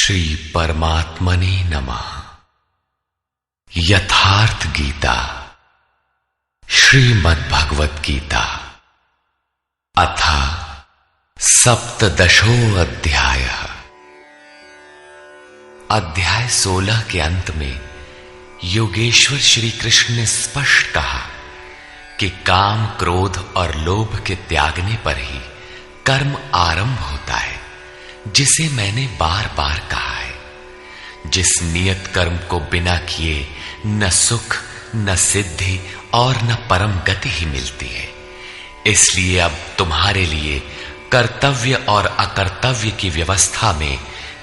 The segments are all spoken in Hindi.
श्री परमात्मने नमः। यथार्थ गीता श्रीमद् भगवत गीता अथ सप्तदशो अध्याय। अध्याय 16 के अंत में योगेश्वर श्री कृष्ण ने स्पष्ट कहा कि काम, क्रोध और लोभ के त्यागने पर ही कर्म आरंभ होता है, जिसे मैंने बार बार कहा है। जिस नियत कर्म को बिना किए न सुख, न सिद्धि और न परम गति ही मिलती है। इसलिए अब तुम्हारे लिए कर्तव्य और अकर्तव्य की व्यवस्था में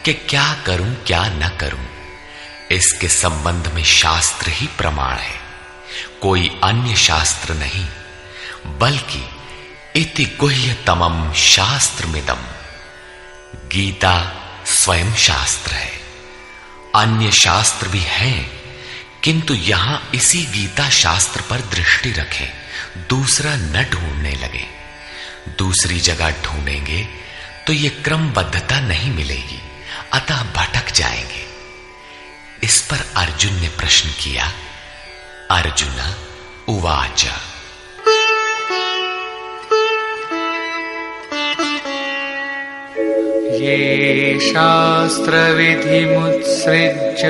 कि क्या करूं क्या न करूं, इसके संबंध में शास्त्र ही प्रमाण है, कोई अन्य शास्त्र नहीं, बल्कि इति गुह्यतमं शास्त्रमिदम्। गीता स्वयं शास्त्र है। अन्य शास्त्र भी हैं, किंतु यहां इसी गीता शास्त्र पर दृष्टि रखें, दूसरा न ढूंढने लगे। दूसरी जगह ढूंढेंगे तो यह क्रमबद्धता नहीं मिलेगी, अतः भटक जाएंगे। इस पर अर्जुन ने प्रश्न किया। अर्जुन उवाच। ये शास्त्र विधिमुत्सृज्य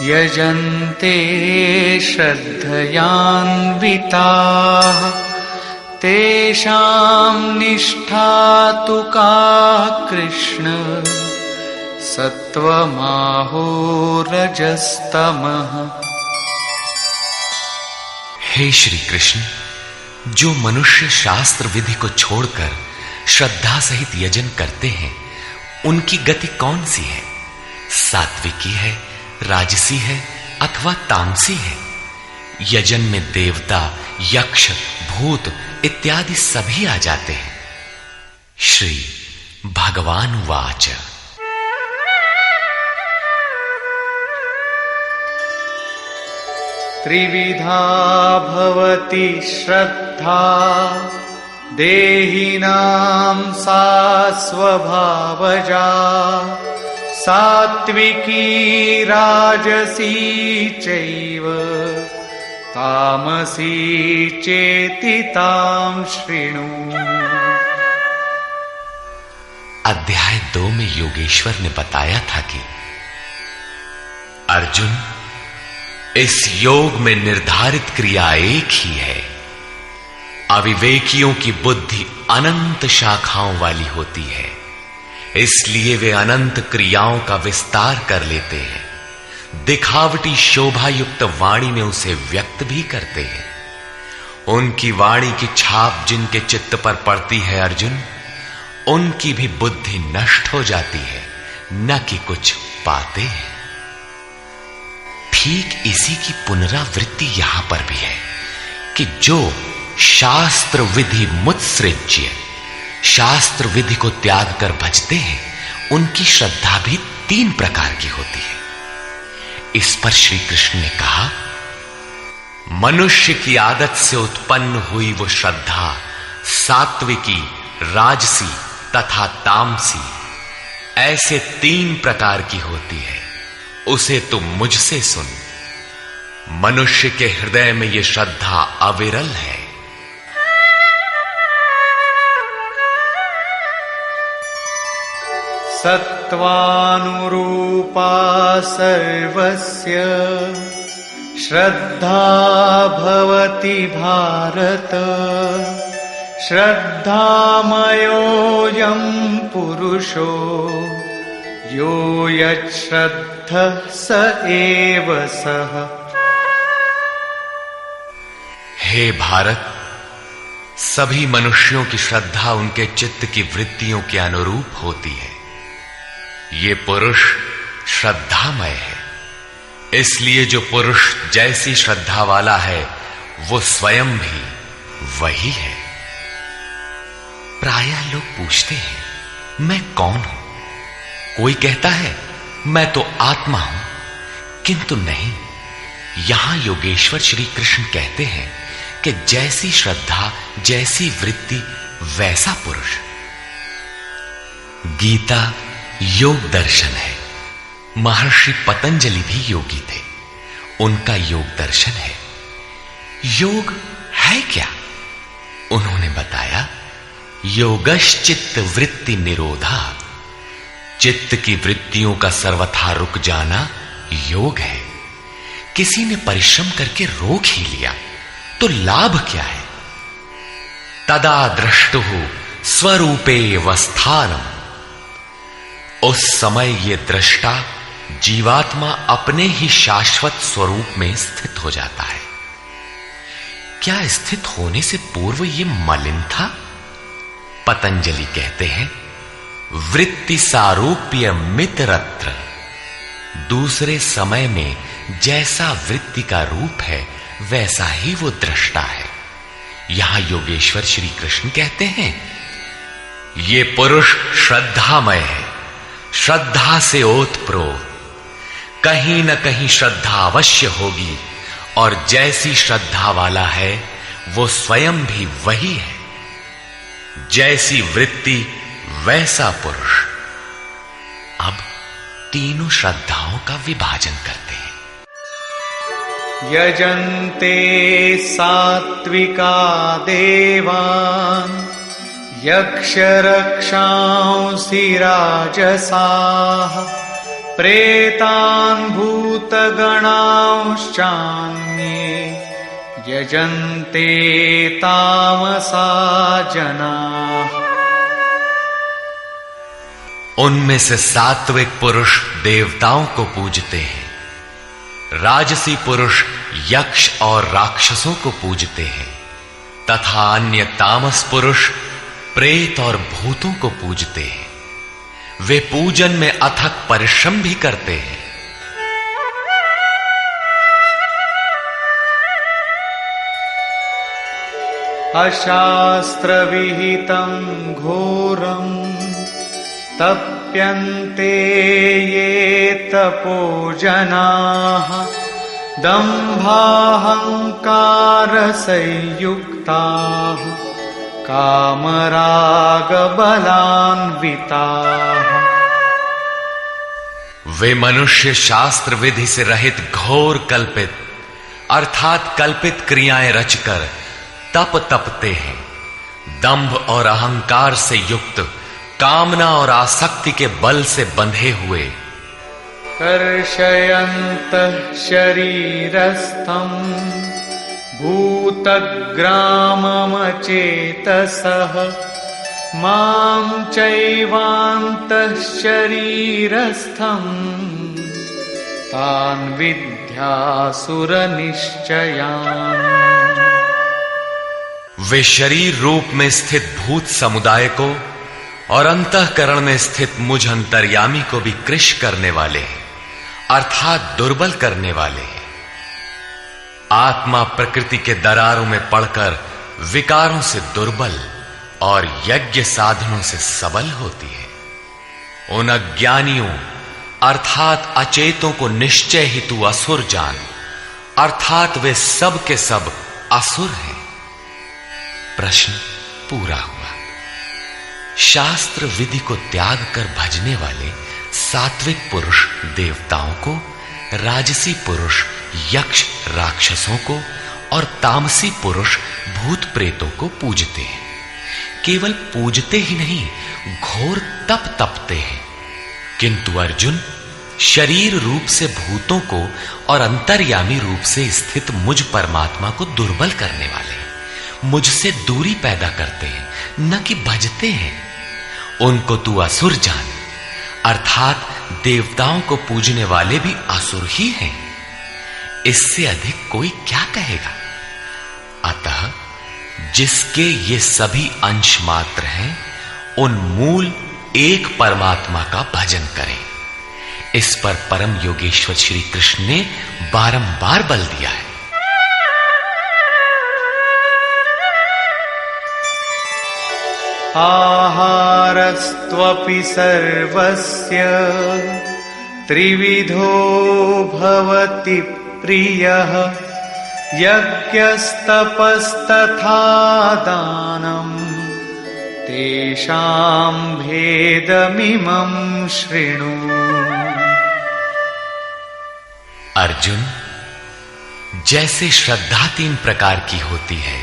यजन्ते श्रद्धयान्विताः तेषां निष्ठा तु का कृष्ण सत्वमाहो रजस्तमः। हे श्री कृष्ण, जो मनुष्य शास्त्र विधि को छोड़कर श्रद्धा सहित यजन करते हैं, उनकी गति कौन सी है? सात्विकी है, राजसी है अथवा तामसी है? यजन में देवता, यक्ष, भूत इत्यादि सभी आ जाते हैं। श्री भगवान वाच। त्रिविधा भवति श्रद्धा देहिनां सा स्वभावजा सात्विकी राजसी चैव तामसी चेति तां शृणु। अध्याय 2 में योगेश्वर ने बताया था कि अर्जुन, इस योग में निर्धारित क्रिया एक ही है। अविवेकियों की बुद्धि अनंत शाखाओं वाली होती है, इसलिए वे अनंत क्रियाओं का विस्तार कर लेते हैं। दिखावटी शोभा युक्त वाणी में उसे व्यक्त भी करते हैं। उनकी वाणी की छाप जिनके चित्त पर पड़ती है अर्जुन, उनकी भी बुद्धि नष्ट हो जाती है, न कि कुछ पाते हैं। ठीक इसी की पुनरावृत्ति यहां पर भी है कि जो शास्त्र विधि मुत्सृज्य, शास्त्र विधि को त्याग कर भजते हैं, उनकी श्रद्धा भी 3 प्रकार की होती है। इस पर श्री कृष्ण ने कहा, मनुष्य की आदत से उत्पन्न हुई वो श्रद्धा सात्विकी, राजसी तथा तामसी ऐसे 3 प्रकार की होती है। उसे तुम मुझसे सुन। मनुष्य के हृदय में यह श्रद्धा अविरल है। सत्वानुरूपा सर्वस्य श्रद्धा भवति भारत श्रद्धामयोऽयं पुरुषो यो यच्छ्रद्धः स एव सः। हे भारत, सभी मनुष्यों की श्रद्धा उनके चित्त की वृत्तियों के अनुरूप होती है। ये पुरुष श्रद्धामय है, इसलिए जो पुरुष जैसी श्रद्धा वाला है वो स्वयं भी वही है। प्रायः लोग पूछते हैं, मैं कौन हूं? कोई कहता है मैं तो आत्मा हूं, किंतु नहीं। यहां योगेश्वर श्री कृष्ण कहते हैं कि जैसी श्रद्धा, जैसी वृत्ति, वैसा पुरुष। गीता योग दर्शन है। महर्षि पतंजलि भी योगी थे, उनका योग दर्शन है। योग है क्या? उन्होंने बताया, योगश्चित्त वृत्ति निरोधा, चित्त की वृत्तियों का सर्वथा रुक जाना योग है। किसी ने परिश्रम करके रोक ही लिया तो लाभ क्या है? तदा दृष्टुः स्वरूपे वस्थानम, उस समय ये दृष्टा जीवात्मा अपने ही शाश्वत स्वरूप में स्थित हो जाता है। क्या स्थित होने से पूर्व ये मलिन था? पतंजलि कहते हैं, वृत्ति सारूप्य मित्रत्र, दूसरे समय में जैसा वृत्ति का रूप है वैसा ही वो दृष्टा है। यहां योगेश्वर श्री कृष्ण कहते हैं, ये पुरुष श्रद्धामय है, श्रद्धा से ओतप्रोत, कहीं न कहीं श्रद्धा अवश्य होगी, और जैसी श्रद्धा वाला है वो स्वयं भी वही है। जैसी वृत्ति वैसा पुरुष। अब तीनों श्रद्धाओं का विभाजन करते हैं। यजन्ते सात्विका देवान् यक्षरक्षांसि राजसाः प्रेतान् भूतगणांश्चान्ये यजन्ते तामसा जनाः। उनमें से सात्विक पुरुष देवताओं को पूजते हैं, राजसी पुरुष यक्ष और राक्षसों को पूजते हैं, तथा अन्य तामस पुरुष प्रेत और भूतों को पूजते हैं। वे पूजन में अथक परिश्रम भी करते हैं। अशास्त्र विहितं घोरं तप्यन्ते ये तपोजनाः दम्भाहंकार संयुक्ताः कामरागबलान्विताः। वे मनुष्य शास्त्र विधि से रहित घोर कल्पित अर्थात कल्पित क्रियाएं रचकर तप तपते हैं। दंभ और अहंकार से युक्त, कामना और आसक्ति के बल से बंधे हुए, कर्षयन्तः शरीरस्थं भूतग्राममचेतसः मां चैवान्तः शरीरस्थं तान् विद्यासुरनिश्चयान्। वे शरीर रूप में स्थित भूत समुदाय को और अंतःकरण में स्थित मुझ अंतर्यामी को भी कृश करने वाले हैं, अर्थात दुर्बल करने वाले हैं। आत्मा प्रकृति के दरारों में पड़कर विकारों से दुर्बल और यज्ञ साधनों से सबल होती है। उन अज्ञानियों अर्थात अचेतों को निश्चय हेतु असुर जान, अर्थात वे सब के सब असुर हैं। प्रश्न पूरा हुआ। शास्त्र विधि को त्याग कर भजने वाले सात्विक पुरुष देवताओं को, राजसी पुरुष यक्ष राक्षसों को और तामसी पुरुष भूत प्रेतों को पूजते हैं। केवल पूजते ही नहीं, घोर तप तपते हैं। किंतु अर्जुन, शरीर रूप से भूतों को और अंतर्यामी रूप से स्थित मुझ परमात्मा को दुर्बल करने वाले हैं, मुझसे दूरी पैदा करते हैं, न कि भजते हैं। उनको तू असुर जान, अर्थात देवताओं को पूजने वाले भी असुर ही हैं। इससे अधिक कोई क्या कहेगा? अतः जिसके ये सभी अंश मात्र हैं, उन मूल एक परमात्मा का भजन करें। इस पर परम योगेश्वर श्री कृष्ण ने बारंबार बल दिया है। आहारस्त्वपि सर्वस्य त्रिविधो भवति प्रियः यज्ञस्तपस्तथा दानं तेषां भेदमिमं शृणु। अर्जुन, जैसे श्रद्धा 3 प्रकार की होती है,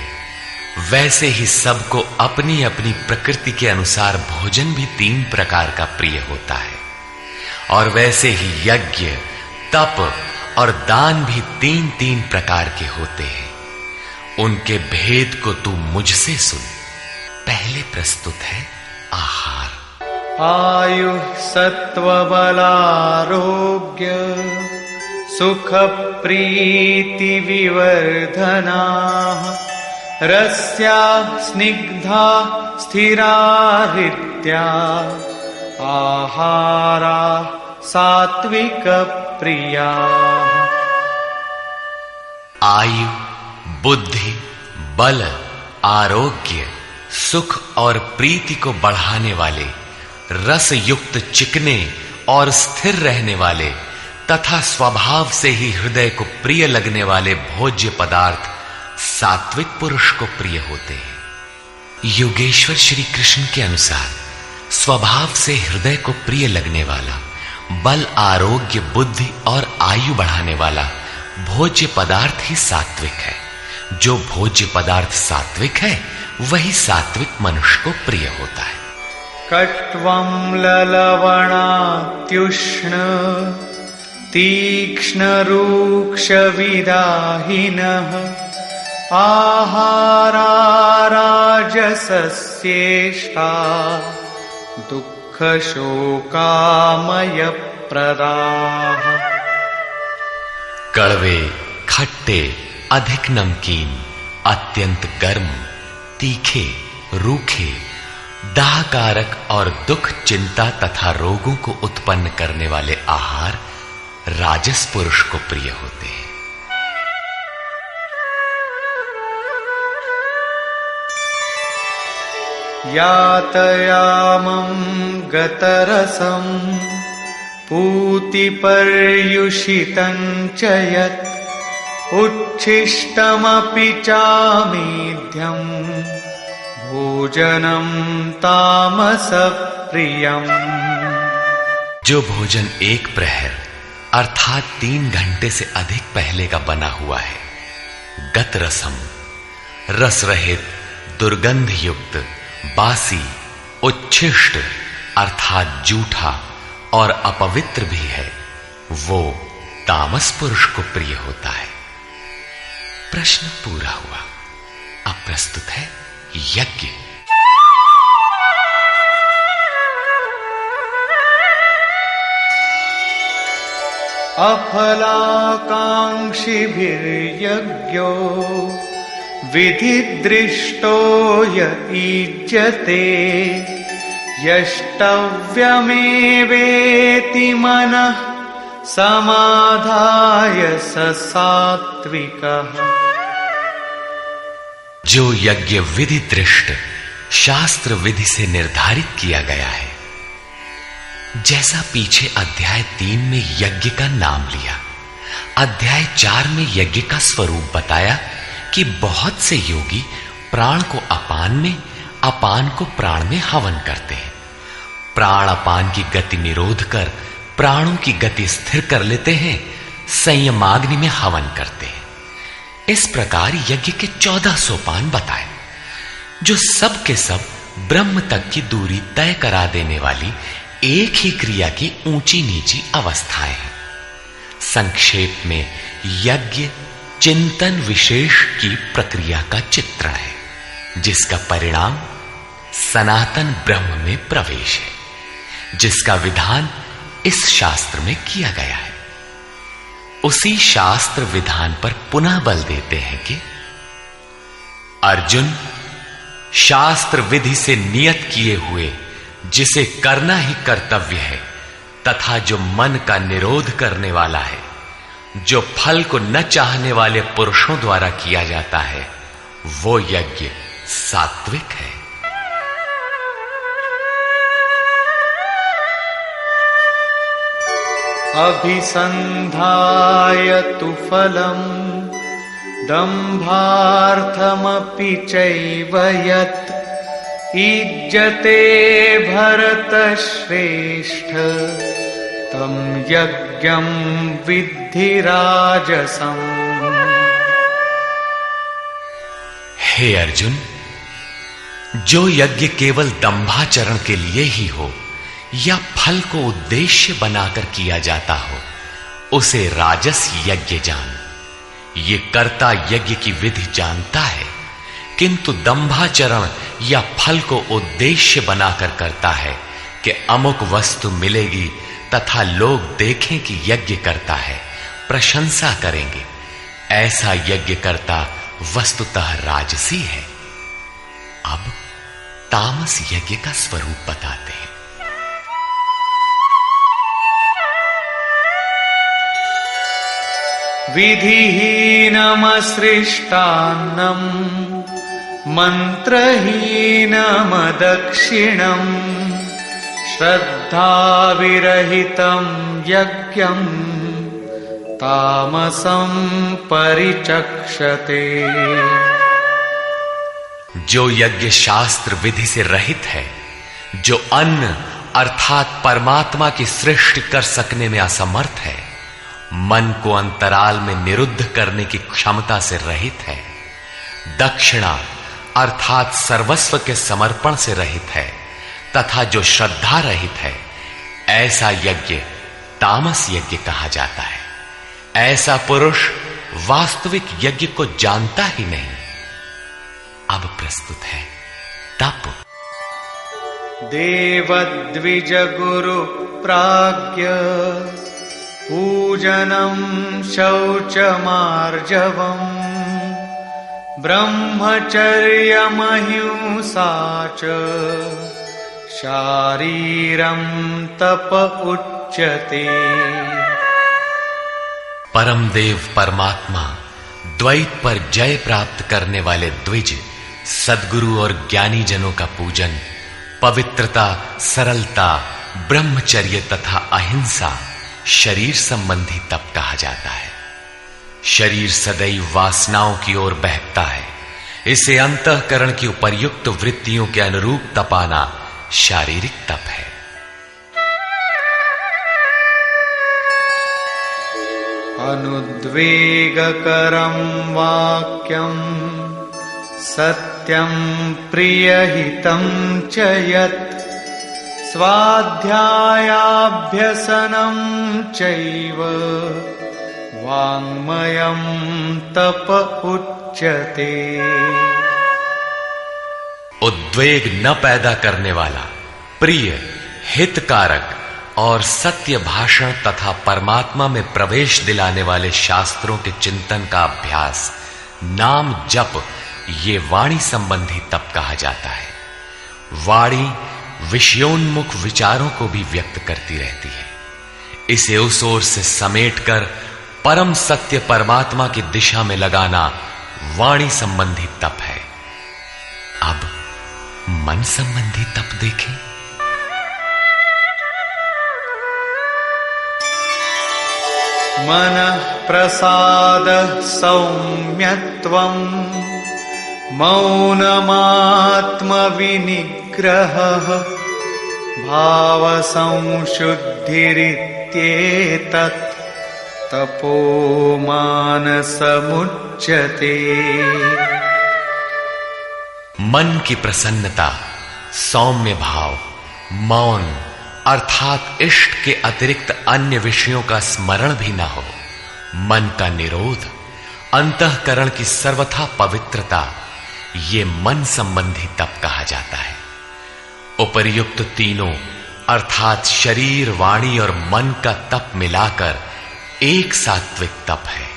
वैसे ही सबको अपनी अपनी प्रकृति के अनुसार भोजन भी 3 प्रकार का प्रिय होता है, और वैसे ही यज्ञ, तप और दान भी 3-3 प्रकार के होते हैं। उनके भेद को तू मुझसे सुन। पहले प्रस्तुत है आहार। आयुः सत्त्वबलारोग्य सुख प्रीति विवर्धनाः रस्या स्निग्धा स्थिरा हृत्या आहारा सात्विक प्रिया। आयु, बुद्धि, बल, आरोग्य, सुख और प्रीति को बढ़ाने वाले, रस युक्त चिकने और स्थिर रहने वाले तथा स्वभाव से ही हृदय को प्रिय लगने वाले भोज्य पदार्थ सात्विक पुरुष को प्रिय होते हैं। योगेश्वर श्री कृष्ण के अनुसार स्वभाव से हृदय को प्रिय लगने वाला, बल, आरोग्य, बुद्धि और आयु बढ़ाने वाला भोज्य पदार्थ ही सात्विक है। जो भोज्य पदार्थ सात्विक है, वही सात्विक मनुष्य को प्रिय होता है। कट्वं ललवणात्युष्ण तीक्ष्ण रूक्ष विदाहिनः आहारा राजसस्येष्टा दुःख शोकामय प्रदाः। कड़वे, खट्टे, अधिक नमकीन, अत्यंत गर्म, तीखे, रूखे, दाहकारक और दुख, चिंता तथा रोगों को उत्पन्न करने वाले आहार राजस पुरुष को प्रिय होते हैं। यातयामं गतरसं पूतिपर्युषितं च यत् उच्छिष्टमपि चामेध्यं भोजनं तामसप्रियम्। जो भोजन 1 प्रहर अर्थात 3 घंटे से अधिक पहले का बना हुआ है, गत रसम, रस रहित, दुर्गंध युक्त, बासी, उच्छिष्ट अर्थात जूठा और अपवित्र भी है, वो तामस पुरुष को प्रिय होता है। प्रश्न पूरा हुआ। अब प्रस्तुत है यज्ञ। अफलाकांक्षिभिर्यज्ञो विधिदृष्टो य ईज्यते यष्टव्यमेवेति मनः समाधाय स सात्विकः। जो यज्ञ विधि दृष्ट शास्त्र विधि से निर्धारित किया गया है, जैसा पीछे अध्याय 3 में यज्ञ का नाम लिया, अध्याय 4 में यज्ञ का स्वरूप बताया कि बहुत से योगी प्राण को अपान में, अपान को प्राण में हवन करते हैं। प्राण अपान की गति निरोध कर प्राणों की गति स्थिर कर लेते हैं, संयमाग्नि में हवन करते हैं। इस प्रकार यज्ञ के 14 सोपान बताए, जो सब के सब ब्रह्म तक की दूरी तय करा देने वाली एक ही क्रिया की ऊंची नीची अवस्थाएं हैं। संक्षेप में यज्ञ चिंतन विशेष की प्रक्रिया का चित्रण है, जिसका परिणाम सनातन ब्रह्म में प्रवेश है, जिसका विधान इस शास्त्र में किया गया है। उसी शास्त्र विधान पर पुनः बल देते हैं कि अर्जुन, शास्त्र विधि से नियत किए हुए जिसे करना ही कर्तव्य है तथा जो मन का निरोध करने वाला है, जो फल को न चाहने वाले पुरुषों द्वारा किया जाता है, वो यज्ञ सात्विक है। अभिसंधाय तु फलम् दम्भार्थमपि चैव यत् ईज्जते भरतश्रेष्ठ तं यज्ञं विद्धि राजसम्। हे अर्जुन, जो यज्ञ केवल दंभाचरण के लिए ही हो या फल को उद्देश्य बनाकर किया जाता हो, उसे राजस यज्ञ जान। ये कर्ता यज्ञ की विधि जानता है, किंतु दंभाचरण या फल को उद्देश्य बनाकर करता है कि अमुक वस्तु मिलेगी तथा लोग देखें कि यज्ञ करता है, प्रशंसा करेंगे। ऐसा यज्ञ करता वस्तुतः राजसी है। अब तामस यज्ञ का स्वरूप बताते हैं। विधिहीनमसृष्टान्नं मन्त्रहीनमदक्षिणम् श्रद्धाविरहितं यज्ञं तामसं परिचक्षते। जो यज्ञ शास्त्र विधि से रहित है, जो अन्न अर्थात परमात्मा की सृष्टि कर सकने में असमर्थ है, मन को अंतराल में निरुद्ध करने की क्षमता से रहित है, दक्षिणा अर्थात सर्वस्व के समर्पण से रहित है तथा जो श्रद्धा रहित है, ऐसा यज्ञ तामस यज्ञ कहा जाता है। ऐसा पुरुष वास्तविक यज्ञ को जानता ही नहीं। अब प्रस्तुत है तप। देवद्विज गुरु प्राज्ञ पूजनं शौचमार्जवम् ब्रह्मचर्यमहिंसा च शारीरं तप उच्यते। परम देव परमात्मा द्वैत पर जय प्राप्त करने वाले द्विज सद्गुरु और ज्ञानी जनों का पूजन, पवित्रता, सरलता, ब्रह्मचर्य तथा अहिंसा शरीर संबंधी तप कहा जाता है। शरीर सदैव वासनाओं की ओर बहकता है, इसे अंतःकरण की उपर्युक्त वृत्तियों के अनुरूप तपाना शारीरिक तप है। अनुद्वेगकरं वाक्यं सत्यं प्रियहितं च यत् स्वाध्यायाभ्यसनं चैव वाङ्मयं तप उच्यते। उद्वेग न पैदा करने वाला, प्रिय, हितकारक और सत्य भाषण तथा परमात्मा में प्रवेश दिलाने वाले शास्त्रों के चिंतन का अभ्यास, नाम जप, ये वाणी संबंधी तप कहा जाता है। वाणी विषयोन्मुख विचारों को भी व्यक्त करती रहती है। इसे उस ओर से समेटकर परम सत्य परमात्मा की दिशा में लगाना वाणी संबंधी तप है। अब मन संबंधी तप देखें। मनः प्रसादः सौम्यत्वं मौनमात्मविनिग्रहः भावसंशुद्धिरित्येतत् तपो मानसमुच्यते। मन की प्रसन्नता, सौम्य भाव, मौन अर्थात इष्ट के अतिरिक्त अन्य विषयों का स्मरण भी न हो, मन का निरोध, अंतःकरण की सर्वथा पवित्रता, ये मन संबंधी तप कहा जाता है। उपर्युक्त तीनों अर्थात शरीर, वाणी और मन का तप मिलाकर एक सात्विक तप है।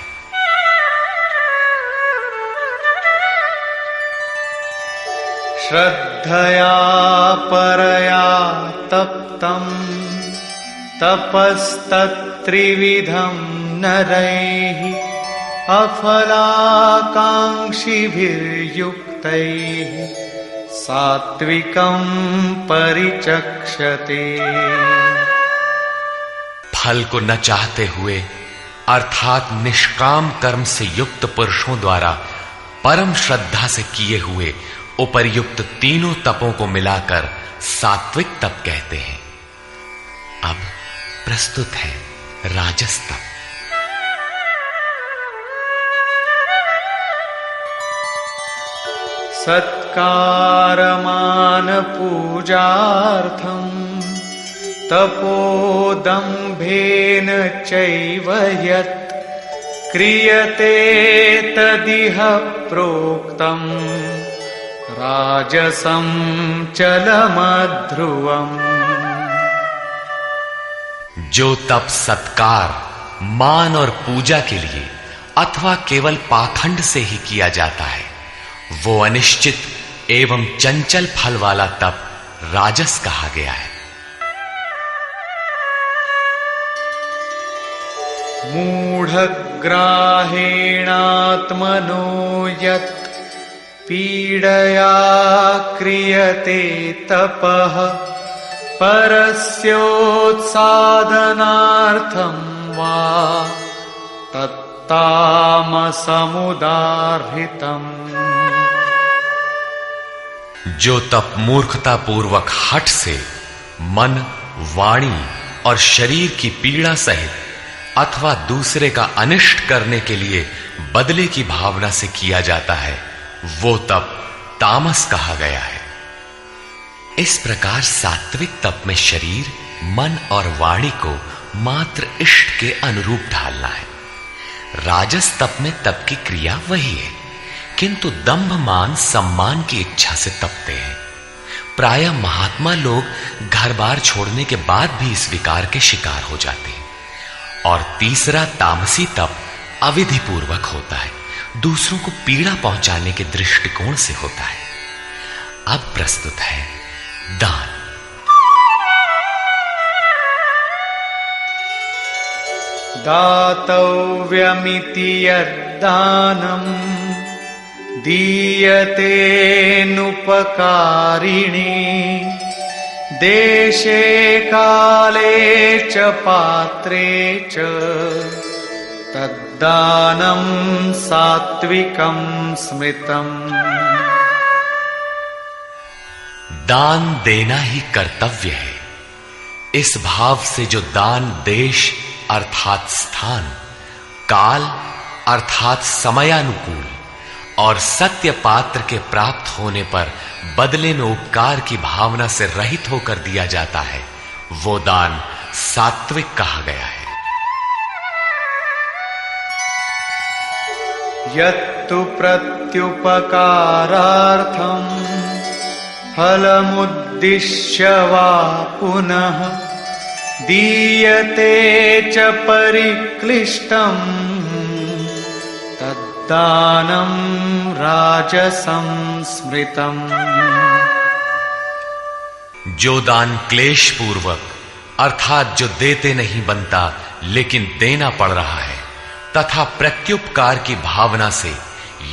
श्रद्धया परया तप्तं तपस्तत्त्रिविधं नरैः अफलाकांक्षिभिर्युक्तैः सात्विकं परिचक्षते। फल को न चाहते हुए अर्थात निष्काम कर्म से युक्त पुरुषों द्वारा परम श्रद्धा से किए हुए उपर्युक्त तीनों तपों को मिलाकर सात्विक तप कहते हैं। अब प्रस्तुत है राजस तप। सत्कारमान पूजार्थं तपोदम्भेन चैव यत् क्रियते तदिह प्रोक्तम् राजसं चलमध्रुवम्। जो तप सत्कार, मान और पूजा के लिए अथवा केवल पाखंड से ही किया जाता है, वो अनिश्चित एवं चंचल फल वाला तप राजस कहा गया है। मूढ़ग्राहेणात्मनो यत् पीडया क्रियते तपः परस्योत्सादनार्थं वा तत्तामसमुदाहृतम्। जो तप मूर्खता पूर्वक हठ से मन, वाणी और शरीर की पीड़ा सहित अथवा दूसरे का अनिष्ट करने के लिए बदले की भावना से किया जाता है, वो तप तामस कहा गया है। इस प्रकार सात्विक तप में शरीर, मन और वाणी को मात्र इष्ट के अनुरूप ढालना है। राजस तप में तप की क्रिया वही है, किंतु दंभ मान सम्मान की इच्छा से तपते हैं। प्रायः महात्मा लोग घर बार छोड़ने के बाद भी इस विकार के शिकार हो जाते हैं। और तीसरा तामसी तप अविधि पूर्वक होता है, दूसरों को पीड़ा पहुंचाने के दृष्टिकोण से होता है। अब प्रस्तुत है दान। दातव्यमिति यद्दानम् दीयतेऽनुपकारिणे देशे काले च पात्रे च तद्दानं सात्विकं स्मृतम्। दान देना ही कर्तव्य है। इस भाव से जो दान देश अर्थात स्थान, काल अर्थात समयानुकूल और सत्य पात्र के प्राप्त होने पर बदले में उपकार की भावना से रहित होकर दिया जाता है, वो दान सात्विक कहा गया है। यत्तु प्रत्युपकारार्थं फलमुद्दिश्य वा पुनः दीयते च परिक्लिष्टम् तद्दानं राजसं स्मृतम्। जो दान क्लेश पूर्वक अर्थात जो देते नहीं बनता लेकिन देना पड़ रहा है तथा प्रत्युपकार की भावना से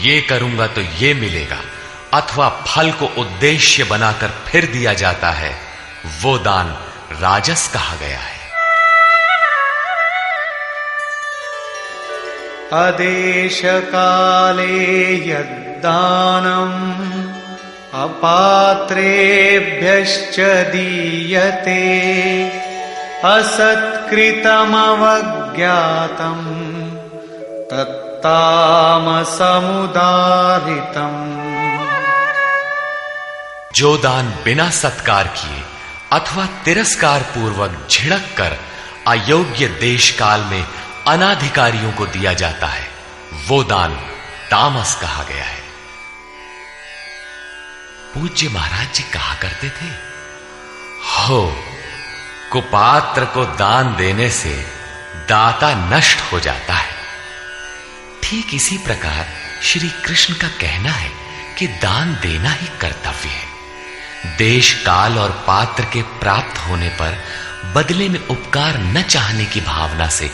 ये करूंगा तो ये मिलेगा अथवा फल को उद्देश्य बनाकर फिर दिया जाता है, वो दान राजस कहा गया है। अदेश काले यद्दानम् अपात्रेभ्यश्च दीयते असत्कृतमवज्ञातम् तत्तामसमुदाहृतम्। जो दान बिना सत्कार किए अथवा तिरस्कार पूर्वक झिड़क कर अयोग्य देश काल में अनाधिकारियों को दिया जाता है, वो दान तामस कहा गया है। पूज्य महाराज जी कहा करते थे, हो कुपात्र को दान देने से दाता नष्ट हो जाता है। ठीक इसी प्रकार श्री कृष्ण का कहना है कि दान देना ही कर्तव्य है। देश काल और पात्र के प्राप्त होने पर बदले में उपकार न चाहने की भावना से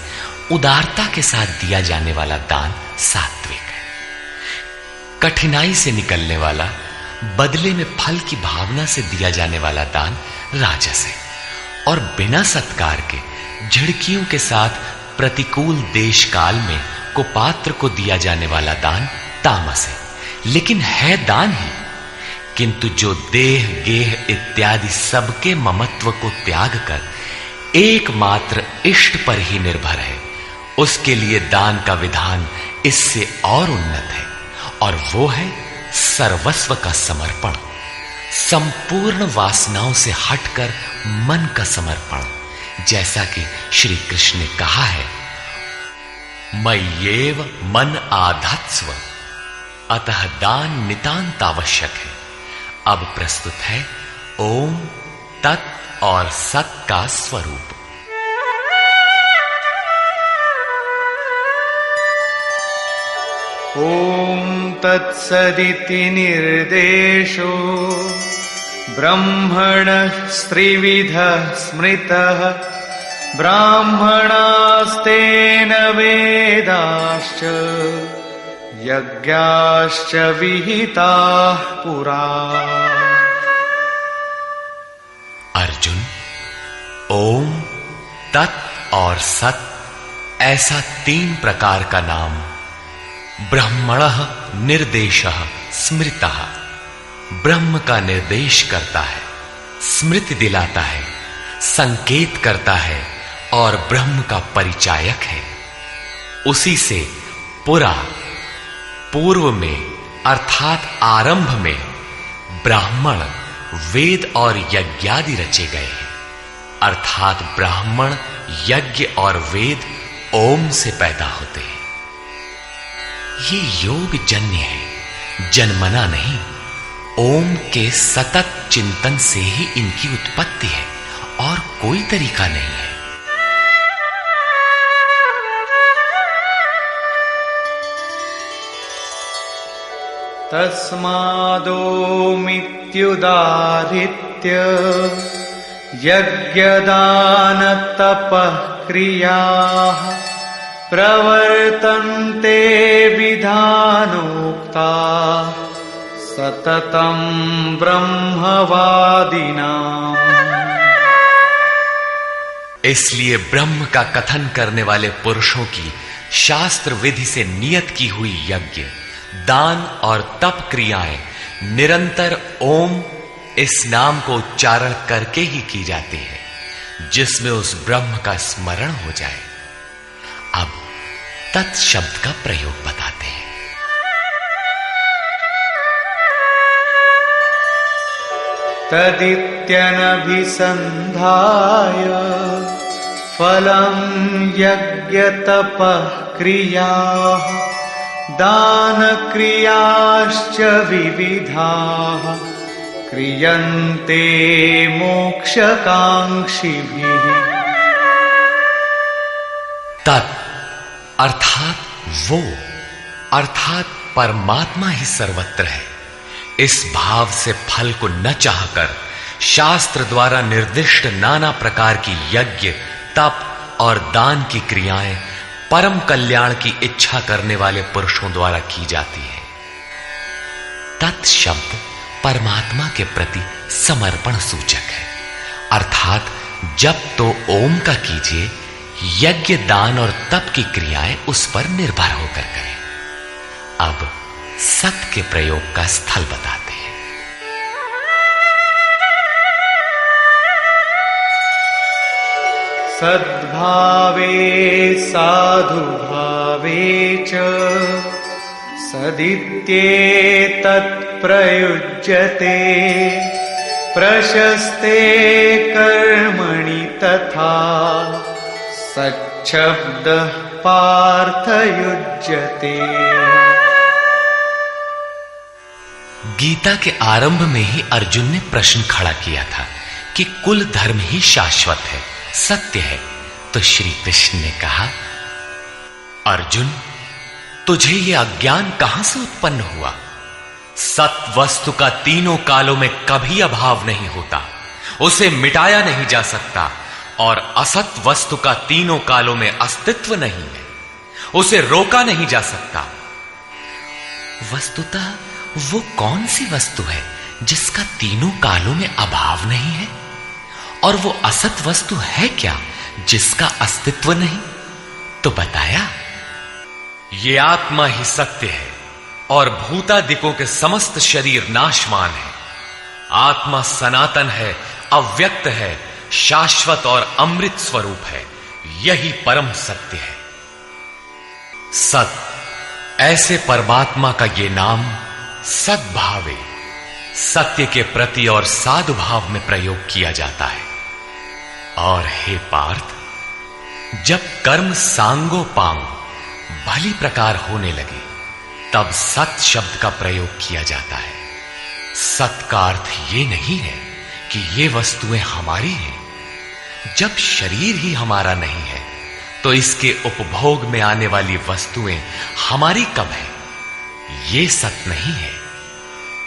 उदारता के साथ दिया जाने वाला दान सात्विक है। कठिनाई से निकलने वाला बदले में फल की भावना से दिया जाने वाला दान राजस है और बिना सत्कार के झिड़कियों के साथ प्रतिकूल देश काल में कुपात्र को दिया जाने वाला दान तामस है, लेकिन है दान ही। किंतु जो देह गेह इत्यादि सबके ममत्व को त्याग कर एकमात्र इष्ट पर ही निर्भर है, उसके लिए दान का विधान इससे और उन्नत है, और वो है सर्वस्व का समर्पण, संपूर्ण वासनाओं से हटकर मन का समर्पण। जैसा कि श्री कृष्ण ने कहा है, मय्येव मन आधत्स्व, अतः दान नितांत आवश्यक है। अब प्रस्तुत है ओम तत् और सत का स्वरूप। ॐ तत्सदिति निर्देशो ब्रह्मणः त्रिविधः स्मृतः ब्राह्मणास्तेन वेदाश्च यज्ञाश्च विहिताः पुरा। अर्जुन, ओम तत् और सत ऐसा 3 प्रकार का नाम ब्रह्मणः निर्देशः स्मृतः, ब्रह्म का निर्देश करता है, स्मृति दिलाता है, संकेत करता है और ब्रह्म का परिचायक है। उसी से पुरा, पूर्व में अर्थात आरंभ में ब्राह्मण, वेद और यज्ञादि रचे गए हैं, अर्थात ब्राह्मण, यज्ञ और वेद ओम से पैदा होते हैं। ये योग जन्य है, जन्मना नहीं। ओम के सतत चिंतन से ही इनकी उत्पत्ति है और कोई तरीका नहीं है। तस्मादोमित्युदाहृत्य यज्ञदानतपः क्रियाः प्रवर्तन्ते विधानोक्ता सततं ब्रह्मवादिनाम्। इसलिए ब्रह्म का कथन करने वाले पुरुषों की शास्त्र विधि से नियत की हुई यज्ञ, दान और तप क्रियाएं निरंतर ओम इस नाम को उच्चारण करके ही की जाती है, जिसमें उस ब्रह्म का स्मरण हो जाए। अब तत् शब्द का प्रयोग बताते हैं। तदित्यनभिसन्धाय फलं यज्ञतपः क्रियाः दानक्रियाश्च विविधाः क्रियन्ते मोक्षकांक्षिभिः। तत् अर्थात वो, अर्थात परमात्मा ही सर्वत्र है। इस भाव से फल को न चाहकर शास्त्र द्वारा निर्दिष्ट नाना प्रकार की यज्ञ, तप और दान की क्रियाएं परम कल्याण की इच्छा करने वाले पुरुषों द्वारा की जाती है। तत् शब्द परमात्मा के प्रति समर्पण सूचक है, अर्थात जब तो ओम का कीजिए, यज्ञ, दान और तप की क्रियाएं उस पर निर्भर होकर करें। अब सत के प्रयोग का स्थल बताते हैं। सद्भावे साधुभावे च सदित्येतत् प्रयुज्यते प्रशस्ते कर्मणि तथा सच्छब्दः पार्थयुज्यते। गीता के आरंभ में ही अर्जुन ने प्रश्न खड़ा किया था कि कुल धर्म ही शाश्वत है, सत्य है। तो श्री कृष्ण ने कहा, अर्जुन, तुझे यह अज्ञान कहां से उत्पन्न हुआ? सत वस्तु का तीनों कालों में कभी अभाव नहीं होता, उसे मिटाया नहीं जा सकता, और असत वस्तु का तीनों कालों में अस्तित्व नहीं है, उसे रोका नहीं जा सकता। वस्तुतः वो कौन सी वस्तु है जिसका तीनों कालों में अभाव नहीं है? और वो असत वस्तु है क्या जिसका अस्तित्व नहीं? तो बताया, ये आत्मा ही सत्य है और भूतादिकों के समस्त शरीर नाशवान है। आत्मा सनातन है, अव्यक्त है, शाश्वत और अमृत स्वरूप है। यही परम सत्य है। सत, ऐसे परमात्मा का ये नाम सद्भावे, सत्य के प्रति और साधुभाव में प्रयोग किया जाता है। और हे पार्थ, जब कर्म सांगो पांग भली प्रकार होने लगे, तब सत शब्द का प्रयोग किया जाता है। सत का अर्थ ये नहीं है कि ये वस्तुएं हमारी हैं। जब शरीर ही हमारा नहीं है, तो इसके उपभोग में आने वाली वस्तुएं हमारी कब है? ये सत नहीं है।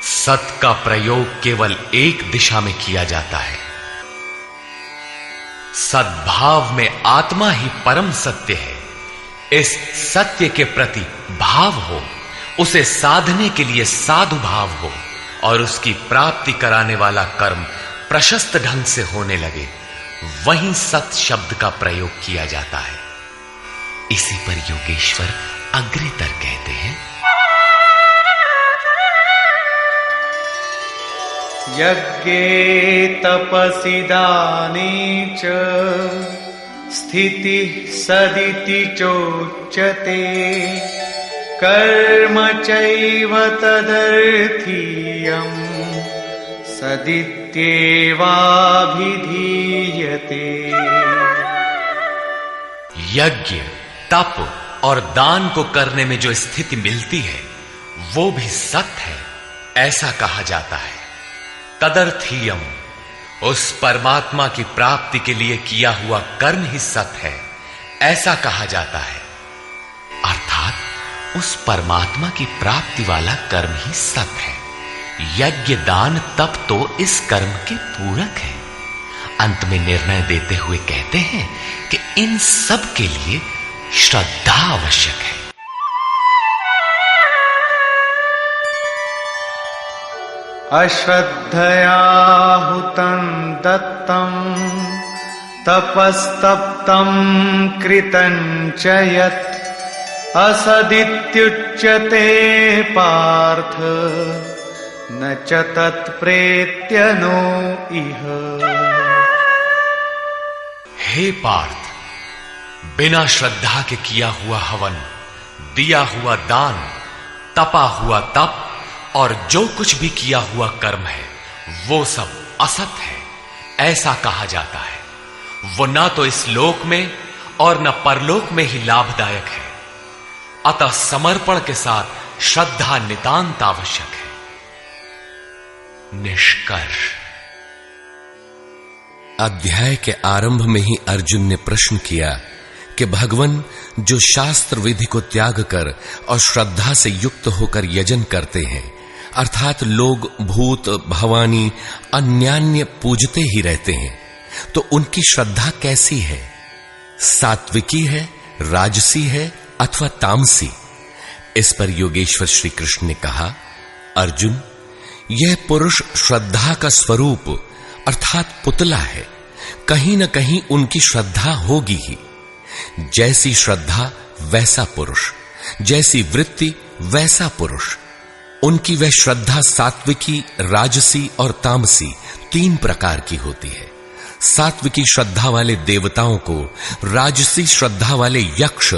सत का प्रयोग केवल एक दिशा में किया जाता है। सद्भाव में आत्मा ही परम सत्य है। इस सत्य के प्रति भाव हो, उसे साधने के लिए साधु भाव हो और उसकी प्राप्ति कराने वाला कर्म प्रशस्त ढंग से होने लगे, वहीं सत शब्द का प्रयोग किया जाता है। इसी पर योगेश्वर अग्रेतर कहते हैं, यज्ञे तपसि दाने च स्थितिः सदिति चोच्यते, कर्म चैव तदर्थीयम् सदित्येवाभिधीयते। यज्ञ, तप और दान को करने में जो स्थिति मिलती है, वो भी सत्य है, ऐसा कहा जाता है। तदर्थीयम, उस परमात्मा की प्राप्ति के लिए किया हुआ कर्म ही सत्य है, ऐसा कहा जाता है। अर्थात उस परमात्मा की प्राप्ति वाला कर्म ही सत्य है। यज्ञ, दान, तप तो इस कर्म के पूरक है। अंत में निर्णय देते हुए कहते हैं कि इन सब के लिए श्रद्धा आवश्यक है। अश्रद्धया हुतं दत्तं तपस्तप्तं कृतं च यत् असदित्युच्यते पार्थ न च तत्प्रेत्य नो इह। हे पार्थ, बिना श्रद्धा के किया हुआ हवन, दिया हुआ दान, तपा हुआ तप और जो कुछ भी किया हुआ कर्म है, वो सब असत है, ऐसा कहा जाता है। वो ना तो इस लोक में और न परलोक में ही लाभदायक है। अतः समर्पण के साथ श्रद्धा नितांत आवश्यक है। निष्कर्ष। अध्याय के आरंभ में ही अर्जुन ने प्रश्न किया कि भगवान जो शास्त्र विधि को त्याग कर और श्रद्धा से युक्त होकर यजन करते हैं, अर्थात लोग भूत भवानी अन्यान्य पूजते ही रहते हैं, तो उनकी श्रद्धा कैसी है? सात्विकी है, राजसी है अथवा तामसी? इस पर योगेश्वर श्री कृष्ण ने कहा, अर्जुन, यह पुरुष श्रद्धा का स्वरूप अर्थात पुतला है। कहीं न कहीं उनकी श्रद्धा होगी ही। जैसी श्रद्धा वैसा पुरुष, जैसी वृत्ति वैसा पुरुष। उनकी वह श्रद्धा सात्विकी, राजसी और तामसी 3 प्रकार की होती है। सात्विकी श्रद्धा वाले देवताओं को राजसी श्रद्धा वाले यक्ष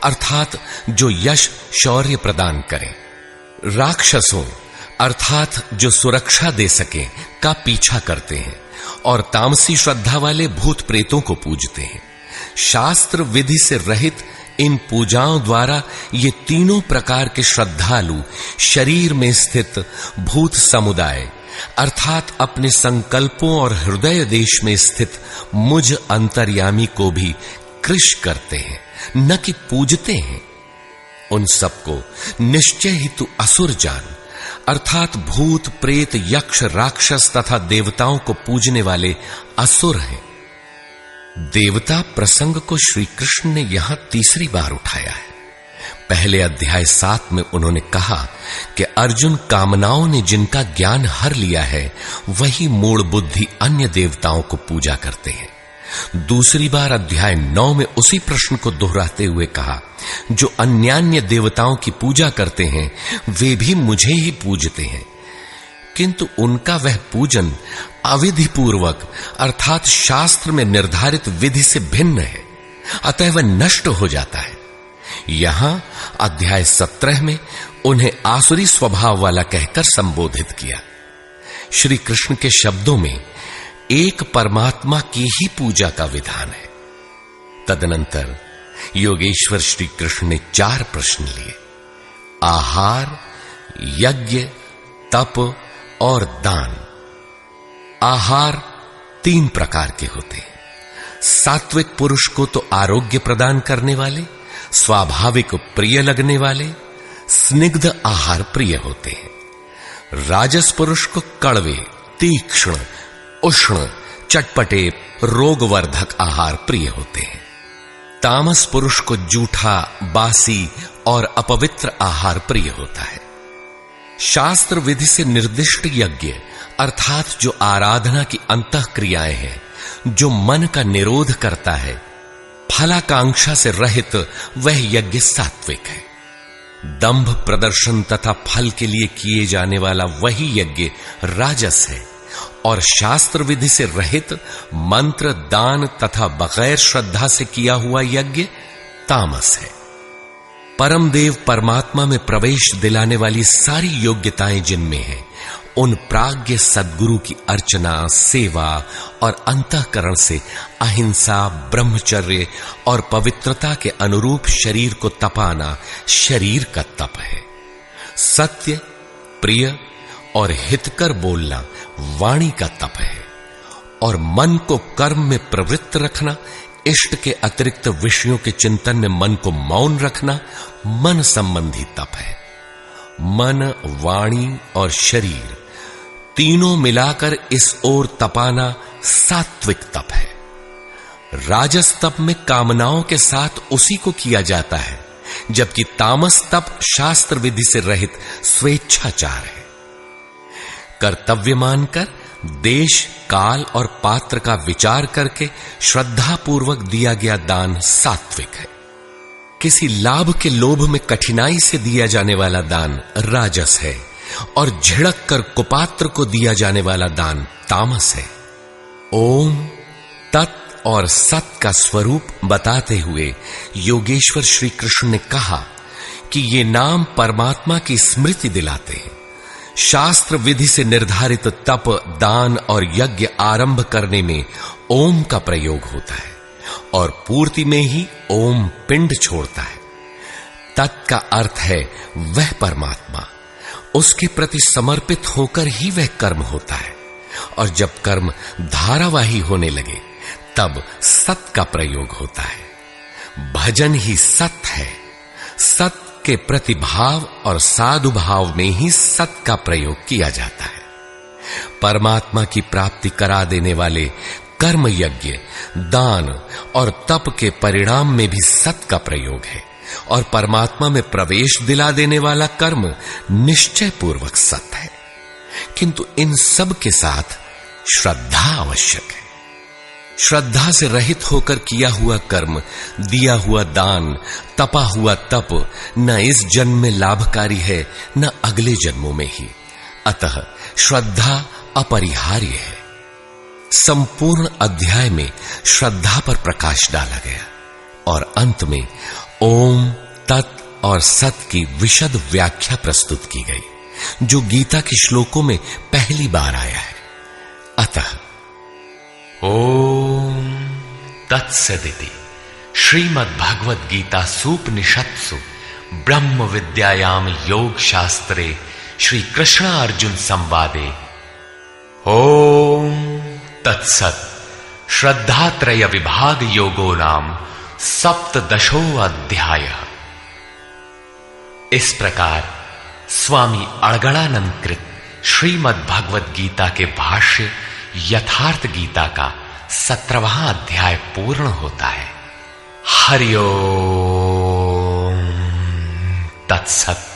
अर्थात जो यश शौर्य प्रदान करें, राक्षसों अर्थात जो सुरक्षा दे सकें का पीछा करते हैं, और तामसी श्रद्धा वाले भूत प्रेतों को पूजते हैं। शास्त्र विधि से रहित इन पूजाओं द्वारा ये तीनों प्रकार के श्रद्धालु शरीर में स्थित भूत समुदाय अर्थात अपने संकल्पों और हृदय देश में स्थित मुझ अंतर्यामी को भी कृश करते हैं, न कि पूजते हैं। उन सबको निश्चय ही तू असुर जान, अर्थात भूत प्रेत यक्ष राक्षस तथा देवताओं को पूजने वाले असुर हैं। देवता प्रसंग को श्री कृष्ण ने यहां तीसरी बार उठाया है। पहले अध्याय 7 में उन्होंने कहा कि अर्जुन, कामनाओं ने जिनका ज्ञान हर लिया है, वही मूढ़ बुद्धि अन्य देवताओं को पूजा करते हैं। दूसरी बार अध्याय 9 में उसी प्रश्न को दोहराते हुए कहा, जो अन्यान्य देवताओं की पूजा करते हैं वे भी मुझे ही पूजते हैं। किंतु उनका वह पूजन अविधि पूर्वक अर्थात शास्त्र में निर्धारित विधि से भिन्न है, अतः वह नष्ट हो जाता है। यहां अध्याय 17 में उन्हें आसुरी स्वभाव वाला कहकर संबोधित किया। श्री कृष्ण के शब्दों में एक परमात्मा की ही पूजा का विधान है। तदनंतर योगेश्वर श्री कृष्ण ने 4 प्रश्न लिए। आहार, यज्ञ, तप और दान। आहार 3 प्रकार के होते हैं। सात्विक पुरुष को तो आरोग्य प्रदान करने वाले, स्वाभाविक प्रिय लगने वाले स्निग्ध आहार प्रिय होते हैं। राजस पुरुष को कड़वे, तीक्ष्ण, उष्ण, चटपटे, रोगवर्धक आहार प्रिय होते हैं। तामस पुरुष को जूठा, बासी और अपवित्र आहार प्रिय होता है। शास्त्र विधि से निर्दिष्ट यज्ञ अर्थात जो आराधना की अंतः क्रियाएं हैं, जो मन का निरोध करता है, फलाकांक्षा से रहित, वह यज्ञ सात्विक है। दंभ प्रदर्शन तथा फल के लिए किए जाने वाला वही यज्ञ राजस है, और शास्त्र विधि से रहित मंत्र, दान तथा बगैर श्रद्धा से किया हुआ यज्ञ तामस है। परमदेव परमात्मा में प्रवेश दिलाने वाली सारी योग्यताएं जिनमें हैं, उन प्राज्ञ सद्गुरु की अर्चना, सेवा और अंतःकरण से अहिंसा, ब्रह्मचर्य और पवित्रता के अनुरूप शरीर को तपाना शरीर का तप है। सत्य, प्रिय और हितकर बोलना वाणी का तप है, और मन को कर्म में प्रवृत्त रखना, इष्ट के अतिरिक्त विषयों के चिंतन में मन को मौन रखना मन संबंधी तप है। मन, वाणी और शरीर तीनों मिलाकर इस ओर तपाना सात्विक तप है। राजस तप में कामनाओं के साथ उसी को किया जाता है, जबकि तामस तप शास्त्र विधि से रहित स्वेच्छाचार है। कर्तव्य मानकर देश, काल और पात्र का विचार करके श्रद्धा पूर्वक दिया गया दान सात्विक है। किसी लाभ के लोभ में कठिनाई से दिया जाने वाला दान राजस है, और झिड़क कर कुपात्र को दिया जाने वाला दान तामस है। ओम, तत् और सत का स्वरूप बताते हुए योगेश्वर श्री कृष्ण ने कहा कि ये नाम परमात्मा की स्मृति दिलाते हैं। शास्त्र विधि से निर्धारित तप, दान और यज्ञ आरंभ करने में ओम का प्रयोग होता है, और पूर्ति में ही ओम पिंड छोड़ता है। तत् का अर्थ है वह परमात्मा, उसके प्रति समर्पित होकर ही वह कर्म होता है, और जब कर्म धारावाही होने लगे तब सत का प्रयोग होता है। भजन ही सत है। सत के प्रतिभाव और साधु भाव में ही सत का प्रयोग किया जाता है। परमात्मा की प्राप्ति करा देने वाले कर्म, यज्ञ, दान और तप के परिणाम में भी सत का प्रयोग है, और परमात्मा में प्रवेश दिला देने वाला कर्म निश्चय पूर्वक सत है। किंतु इन सब के साथ श्रद्धा आवश्यक है। श्रद्धा से रहित होकर किया हुआ कर्म, दिया हुआ दान, तपा हुआ तप न इस जन्म में लाभकारी है, न अगले जन्मों में ही। अतः श्रद्धा अपरिहार्य है। संपूर्ण अध्याय में श्रद्धा पर प्रकाश डाला गया, और अंत में ओम, तत् और सत की विशद व्याख्या प्रस्तुत की गई, जो गीता के श्लोकों में पहली बार आया है। अतः ओम तत्सदिति श्रीमद्भगवद गीता सूपनिषत्सु ब्रह्म विद्यायाम योग शास्त्रे श्री कृष्ण अर्जुन संवादे ओम तत्सत् श्रद्धात्रय विभाग योगो नाम सप्तदशो अध्याय। इस प्रकार स्वामी अड़गड़ानंद कृत श्रीमद्भगवद गीता के भाष्य यथार्थ गीता का 17वां अध्याय पूर्ण होता है। हरि ओम तत्सत्।